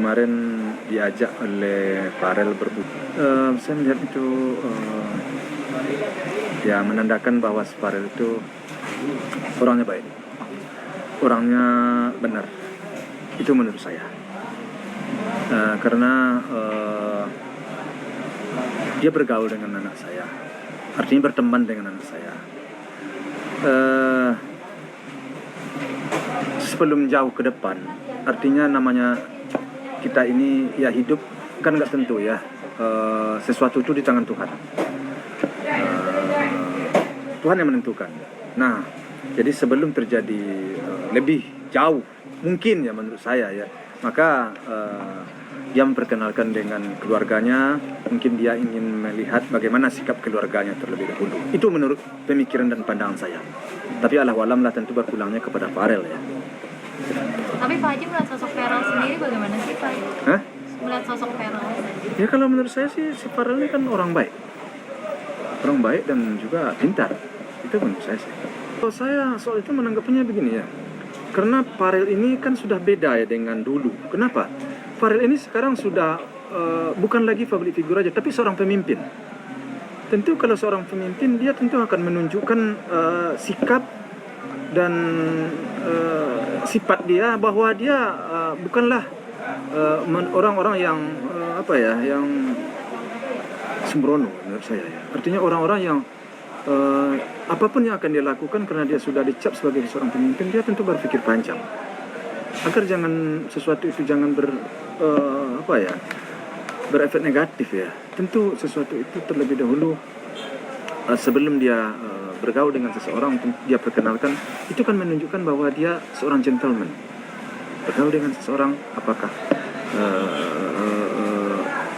kemarin diajak oleh Farel saya melihat itu ya menandakan bahwa Farel itu orangnya baik, orangnya benar. Itu menurut saya. Karena dia bergaul dengan anak saya, artinya berteman dengan anak saya. Sebelum jauh ke depan, artinya namanya kita ini ya hidup kan nggak tentu ya. Sesuatu itu di tangan Tuhan. Tuhan yang menentukan. Nah, jadi sebelum terjadi lebih jauh mungkin ya menurut saya ya, maka dia memperkenalkan dengan keluarganya. Mungkin dia ingin melihat bagaimana sikap keluarganya terlebih dahulu. Itu menurut pemikiran dan pandangan saya. Tapi Allahualam lah, tentu berpulangnya kepada Farel ya. Tapi Pak Haji melihat sosok Farel sendiri bagaimana sih Pak? Hah? Melihat sosok Farel? Ya kalau menurut saya sih si Farel ini kan orang baik. Orang baik dan juga pintar. Itu menurut saya sih. Kalau saya soal itu menanggapinya begini ya. Karena Farel ini kan sudah beda ya dengan dulu. Kenapa? Farel ini sekarang sudah bukan lagi public figure aja, tapi seorang pemimpin. Tentu kalau seorang pemimpin, dia tentu akan menunjukkan sikap dan sifat dia, bahwa dia bukanlah orang-orang yang yang sembrono menurut saya ya. Artinya orang-orang yang apapun yang akan dia lakukan karena dia sudah dicap sebagai seorang pemimpin, dia tentu berpikir panjang agar sesuatu itu jangan berefek negatif ya. Tentu sesuatu itu terlebih dahulu sebelum dia bergaul dengan seseorang, dia perkenalkan, itu kan menunjukkan bahwa dia seorang gentleman. Bergaul dengan seseorang, apakah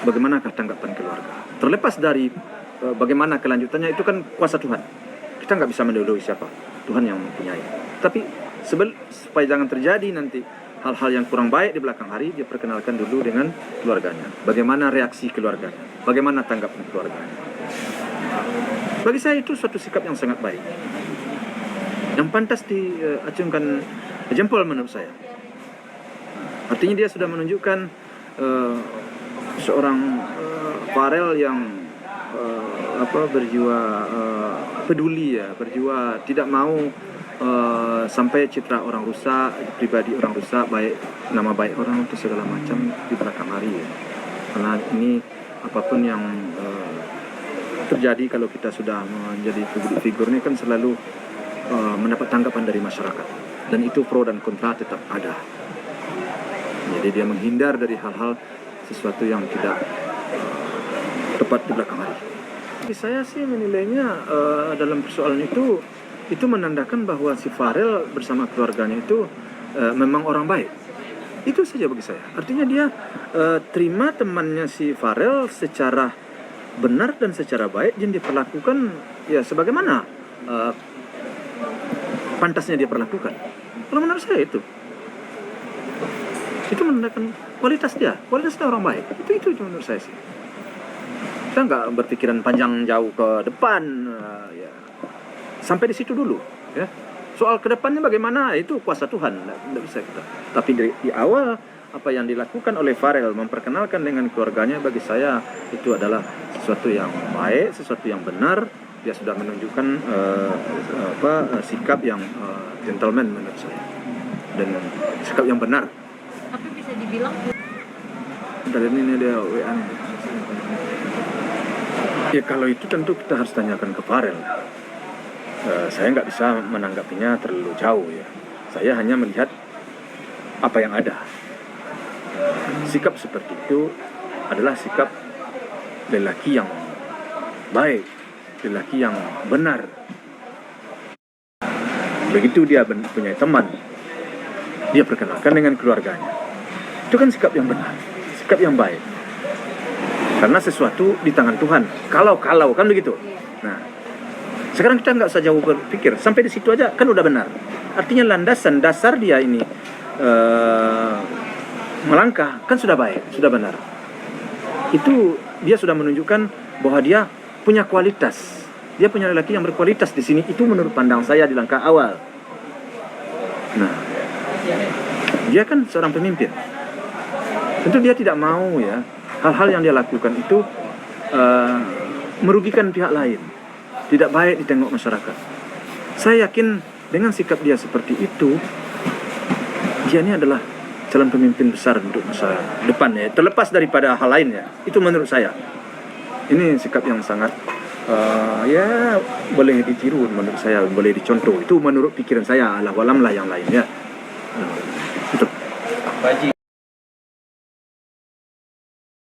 bagaimanakah tanggapan keluarga. Terlepas dari bagaimana kelanjutannya, itu kan kuasa Tuhan. Kita nggak bisa mendahului siapa, Tuhan yang mempunyai. Tapi supaya jangan terjadi nanti hal-hal yang kurang baik di belakang hari, dia perkenalkan dulu dengan keluarganya. Bagaimana reaksi keluarganya, bagaimana tanggapan keluarganya. Bagi saya itu suatu sikap yang sangat baik, yang pantas diacungkan jempol menurut saya. Artinya dia sudah menunjukkan seorang Farel yang berjiwa peduli ya, berjiwa tidak mau sampai citra orang rusak, pribadi orang rusak, baik nama baik orang untuk segala macam di belakang hari ya. Karena ini apapun yang terjadi kalau kita sudah menjadi figur ini kan selalu mendapat tanggapan dari masyarakat, dan itu pro dan kontra tetap ada. Jadi dia menghindar dari hal-hal sesuatu yang tidak tepat di belakang hari. Tapi saya sih menilainya dalam persoalan itu menandakan bahwa si Farel bersama keluarganya itu memang orang baik. Itu saja bagi saya. Artinya dia terima temannya si Farel secara benar dan secara baik, dan diperlakukan ya sebagaimana pantasnya dia perlakukan. Kalau menurut saya itu menandakan kualitas dia orang baik. Itu menurut saya sih. Kita nggak berpikiran panjang jauh ke depan ya. Sampai di situ dulu ya. Soal kedepannya bagaimana, itu kuasa Tuhan, tidak bisa kita. Tapi di awal apa yang dilakukan oleh Farel memperkenalkan dengan keluarganya, bagi saya itu adalah sesuatu yang baik, sesuatu yang benar. Dia sudah menunjukkan sikap yang gentleman menurut saya, dan sikap yang benar. Tapi bisa dibilang dari ini dia WA. Ya kalau itu tentu kita harus tanyakan ke Farel. Saya nggak bisa menanggapinya terlalu jauh ya. Saya hanya melihat apa yang ada. Sikap seperti itu adalah sikap lelaki yang baik, lelaki yang benar. Begitu dia punya teman, dia perkenalkan dengan keluarganya. Itu kan sikap yang benar, sikap yang baik. Karena sesuatu di tangan Tuhan. Kalau kan begitu. Nah, sekarang kita nggak usah jauh berpikir, sampai di situ aja kan udah benar. Artinya landasan dasar dia ini melangkah kan sudah baik, sudah benar. Itu dia sudah menunjukkan bahwa dia punya kualitas. Dia punya lelaki yang berkualitas di sini. Itu menurut pandang saya di langkah awal. Nah, dia kan seorang pemimpin. Tentu dia tidak mau ya hal-hal yang dia lakukan itu merugikan pihak lain, tidak baik ditengok masyarakat. Saya yakin dengan sikap dia seperti itu, dia ini adalah calon pemimpin besar untuk masa depan ya, terlepas daripada hal lainnya. Itu menurut saya. Ini sikap yang sangat ya boleh ditiru menurut saya, boleh dicontoh. Itu menurut pikiran saya, Allah walam lah yang lain ya. Betul. Pak Haji,